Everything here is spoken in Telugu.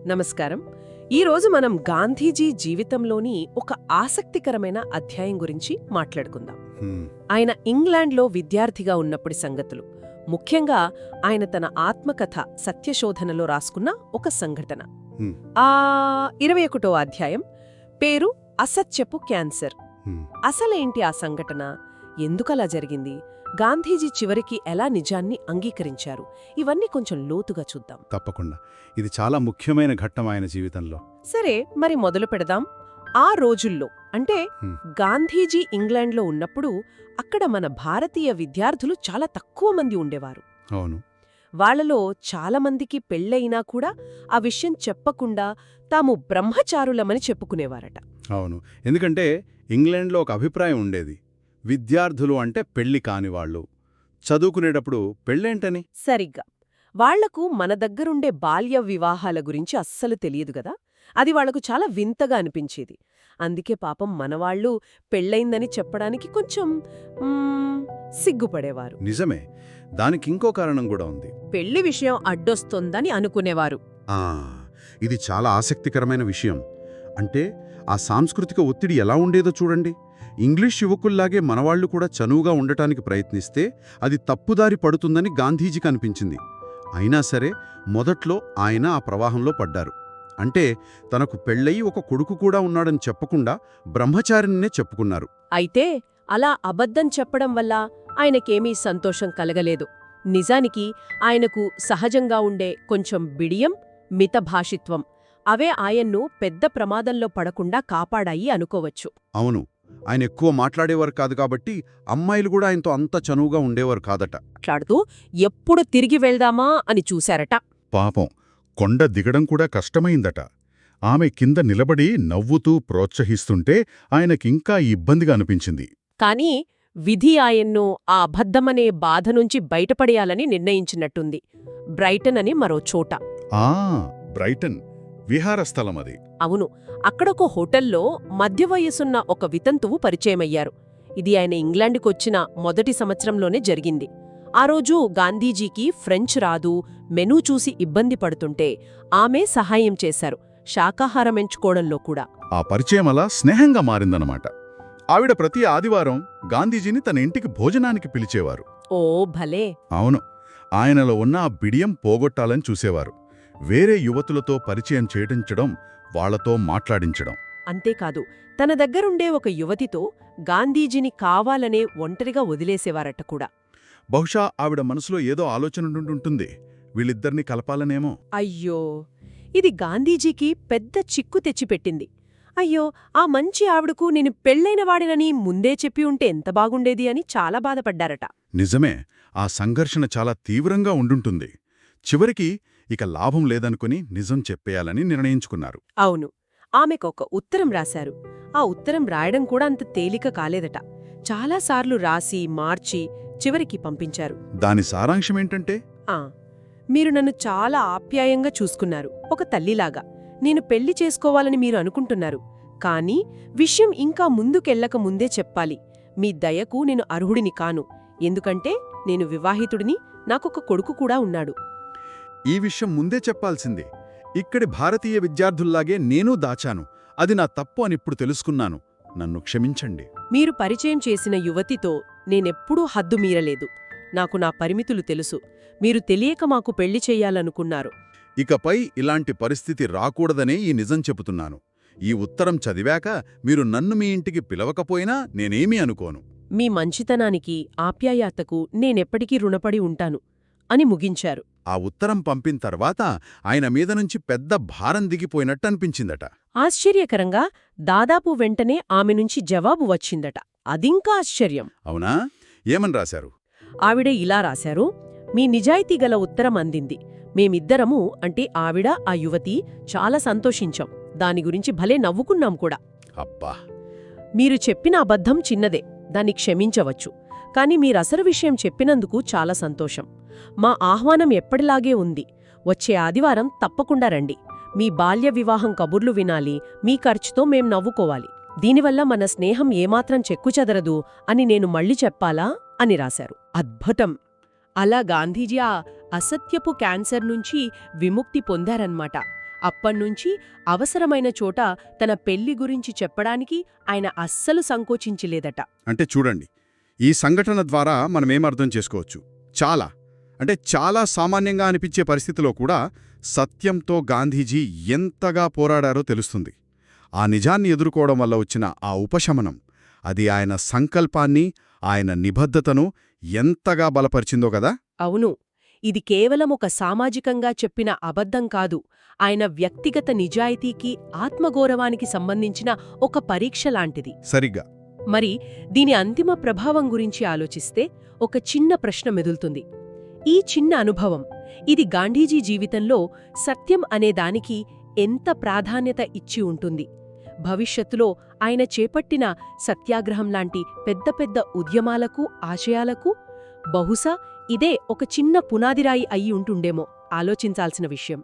నమస్కారం. ఈరోజు మనం గాంధీజీ జీవితంలోని ఒక ఆసక్తికరమైన అధ్యాయం గురించి మాట్లాడుకుందాం. ఆయన ఇంగ్లాండ్లో విద్యార్థిగా ఉన్నప్పటి సంగతులు, ముఖ్యంగా ఆయన తన ఆత్మకథ సత్యశోధనలో రాసుకున్న ఒక సంఘటన. 21వ అధ్యాయం పేరు అసత్యపు క్యాన్సర్. అసలేంటి ఆ సంఘటన, ఎందుకలా జరిగింది, గాంధీజీ చివరికి ఎలా నిజాన్ని అంగీకరించారు, ఇవన్నీ కొంచెం లోతుగా చూద్దాం. తప్పకుండా. ఇది చాలా ముఖ్యమైన ఘట్టం ఆయన జీవితంలో. సరే, మరి మొదలు పెడదాం. ఆ రోజుల్లో అంటే గాంధీజీ ఇంగ్లాండ్లో ఉన్నప్పుడు అక్కడ మన భారతీయ విద్యార్థులు చాలా తక్కువ మంది ఉండేవారు. అవును. వాళ్లలో చాలామందికి పెళ్లయినా కూడా ఆ విషయం చెప్పకుండా తాము బ్రహ్మచారులమని చెప్పుకునేవారట. అవును, ఎందుకంటే ఇంగ్లాండ్లో ఒక అభిప్రాయం ఉండేది, విద్యార్థులు అంటే పెళ్లి కానివాళ్లు, చదువుకునేటప్పుడు పెళ్ళేంటని. సరిగ్గా. వాళ్లకు మన దగ్గరుండే బాల్య వివాహాల గురించి అస్సలు తెలియదు గదా. అది వాళ్లకు చాలా వింతగా అనిపించేది. అందుకే పాపం మనవాళ్లు పెళ్లైందని చెప్పడానికి కొంచెం సిగ్గుపడేవారు. నిజమే. దానికింకో కారణం కూడా ఉంది. పెళ్లి విషయం అడ్డొస్తోందని అనుకునేవారు. ఇది చాలా ఆసక్తికరమైన విషయం. అంటే ఆ సాంస్కృతిక ఒత్తిడి ఎలా ఉండేదో చూడండి. ఇంగ్లీష్ యువకుల్లాగే మనవాళ్లు కూడా చనువుగా ఉండటానికి ప్రయత్నిస్తే అది తప్పుదారి పడుతుందని గాంధీజీకి అనిపించింది. అయినా సరే మొదట్లో ఆయన ఆ ప్రవాహంలో పడ్డారు. అంటే తనకు పెళ్ళయి ఒక కొడుకు కూడా ఉన్నాడని చెప్పకుండా బ్రహ్మచారినే చెప్పుకున్నారు. అయితే అలా అబద్ధం చెప్పడం వల్ల ఆయనకేమీ సంతోషం కలగలేదు. నిజానికి ఆయనకు సహజంగా ఉండే కొంచెం బిడియం, మితభాషిత్వం, అవే ఆయన్ను పెద్ద ప్రమాదంలో పడకుండా కాపాడాయి అనుకోవచ్చు. అవును, ఆయన ఎక్కువ మాట్లాడేవారు కాదు కాబట్టి అమ్మాయిలు కూడా ఆయనతో అంత చనువుగా ఉండేవారు కాదట. మాట్లాడుతూ ఎప్పుడు తిరిగి వెళ్దామా అని చూశారట. పాపం, కొండ దిగడం కూడా కష్టమైందట. ఆమె కింద నిలబడి నవ్వుతూ ప్రోత్సహిస్తుంటే ఆయనకింకా ఇబ్బందిగా అనిపించింది. కాని విధి ఆయన్ను ఆ అబద్ధమనే బాధ నుంచి బయటపడేయాలని నిర్ణయించినట్టుంది. బ్రైటన్ అని మరో చోట. బ్రైటన్ విహారస్థలం అది. అవును, అక్కడొక హోటల్లో మధ్యవయసున్న ఒక వితంతువు పరిచయమయ్యారు. ఇది ఆయన ఇంగ్లాండ్కొచ్చిన మొదటి సంవత్సరంలోనే జరిగింది. ఆ రోజు గాంధీజీకి ఫ్రెంచ్ రాదు, మెనూ చూసి ఇబ్బంది పడుతుంటే ఆమె సహాయం చేశారు, శాకాహారం ఎంచుకోవడంలో కూడా. ఆ పరిచయం అలా స్నేహంగా మారిందన్నమాట. ఆవిడ ప్రతి ఆదివారం గాంధీజీని తన ఇంటికి భోజనానికి పిలిచేవారు. ఓ భలే. అవును, ఆయనలో ఉన్న ఆ బిడియం పోగొట్టాలని చూసేవారు. వేరే యువతులతో పరిచయం చేయించడం, వాళ్లతో మాట్లాడించడం. అంతేకాదు, తన దగ్గరుండే ఒక యువతితో గాంధీజీని కావాలనే ఒంటరిగా వదిలేసేవారట కూడా. బహుశా ఆవిడ మనసులో ఏదో ఆలోచనుంటుంది, వీళ్ళిద్దరినీ కలపాలనేమో. అయ్యో, ఇది గాంధీజీకి పెద్ద చిక్కు తెచ్చిపెట్టింది. అయ్యో, ఆ మంచి ఆవిడకు నేను పెళ్లైన వాడినని ముందే చెప్పి ఉంటే ఎంత బాగుండేది అని చాలా బాధపడ్డారట. నిజమే, ఆ సంఘర్షణ చాలా తీవ్రంగా ఉండుంటుంది. చివరికి ఇక లాభం లేదనుకుని నిజం చెప్పేయాలని నిర్ణయించుకున్నారు. అవును, ఆమెకొక ఉత్తరం రాశారు. ఆ ఉత్తరం రాయడం కూడా అంత తేలిక కాలేదట. చాలాసార్లు రాసి మార్చి చివరికి పంపించారు. దాని సారాంశమేంటంటే, మీరు నన్ను చాలా ఆప్యాయంగా చూసుకున్నారు, ఒక తల్లిలాగా. నేను పెళ్లి చేసుకోవాలని మీరు అనుకుంటున్నారు, కానీ విషయం ఇంకా ముందుకెళ్లక ముందే చెప్పాలి. మీ దయకు నేను అర్హుడిని కాను, ఎందుకంటే నేను వివాహితుడిని, నాకొక కొడుకు కూడా ఉన్నాడు. ఈ విషయం ముందే చెప్పాల్సిందే. ఇక్కడి భారతీయ విద్యార్థుల్లాగే నేనూ దాచాను. అది నా తప్పు అనిప్పుడు తెలుసుకున్నాను. నన్ను క్షమించండి. మీరు పరిచయం చేసిన యువతితో నేనెప్పుడూ హద్దు మీరలేదు. నాకు నా పరిమితులు తెలుసు. మీరు తెలియక మాకు పెళ్లి చెయ్యాలనుకున్నారు. ఇకపై ఇలాంటి పరిస్థితి రాకూడదనే ఈ నిజం చెబుతున్నాను. ఈ ఉత్తరం చదివాక మీరు నన్ను మీ ఇంటికి పిలవకపోయినా నేనేమీ అనుకోను. మీ మంచితనానికి, ఆప్యాయతకు నేనెప్పటికీ రుణపడి ఉంటాను అని ముగించారు. ఆ ఉత్తరం పంపిన తర్వాత ఆయన మీద నుంచి పెద్ద భారం దిగిపోయినట్టనిపించిందట. ఆశ్చర్యకరంగా దాదాపు వెంటనే ఆమె నుంచి జవాబు వచ్చిందట. అదింకా ఆశ్చర్యం. అవునా? ఏమని రాశారు? ఆవిడ ఇలా రాశారు: మీ నిజాయితీ గల ఉత్తరం అందింది. మేమిద్దరము, అంటే ఆవిడ, ఆ యువతి, చాలా సంతోషించాం. దాని గురించి భలే నవ్వుకున్నాం కూడా. అబ్బా! మీరు చెప్పిన అబద్ధం చిన్నదే, దాన్ని క్షమించవచ్చు. కాని మీరసలు విషయం చెప్పినందుకు చాలా సంతోషం. మా ఆహ్వానం ఎప్పటిలాగే ఉంది. వచ్చే ఆదివారం తప్పకుండా రండి. మీ బాల్య వివాహం కబుర్లు వినాలి, మీ ఖర్చుతో మేం నవ్వుకోవాలి. దీనివల్ల మన స్నేహం ఏమాత్రం చెక్కుచెదరదు అని నేను మళ్ళీ చెప్పాలా అని రాశారు. అద్భుతం! అలా గాంధీజీ ఆ అసత్యపు క్యాన్సర్ నుంచి విముక్తి పొందారన్నమాట. అప్పణ్నుంచి అవసరమైన చోట తన పెళ్లి గురించి చెప్పడానికి ఆయన అస్సలు సంకోచించలేదట. అంటే చూడండి, ఈ సంఘటన ద్వారా మనమేమర్థం చేసుకోవచ్చు? చాలా సామాన్యంగా అనిపించే పరిస్థితిలో కూడా సత్యంతో గాంధీజీ ఎంతగా పోరాడారో తెలుస్తుంది. ఆ నిజాన్ని ఎదుర్కోవడం వల్ల వచ్చిన ఆ ఉపశమనం, అది ఆయన సంకల్పాన్ని, ఆయన నిబద్ధతను ఎంతగా బలపరిచిందో కదా. అవును, ఇది కేవలం ఒక సామాజికంగా చెప్పిన అబద్ధం కాదు, ఆయన వ్యక్తిగత నిజాయితీకి, ఆత్మగౌరవానికి సంబంధించిన ఒక పరీక్ష లాంటిది. సరిగ్గా. మరి దీని అంతిమ ప్రభావం గురించి ఆలోచిస్తే ఒక చిన్న ప్రశ్న మెదులుతుంది. ఈ చిన్న అనుభవం, ఇది గాంధీజీ జీవితంలో సత్యం అనేదానికి ఎంత ప్రాధాన్యత ఇచ్చి ఉంటుంది? భవిష్యత్తులో ఆయన చేపట్టిన సత్యాగ్రహం లాంటి పెద్ద పెద్ద ఉద్యమాలకు, ఆశయాలకు బహుశా ఇదే ఒక చిన్న పునాదిరాయి అయి ఉంటుండేమో. ఆలోచించాల్సిన విషయం.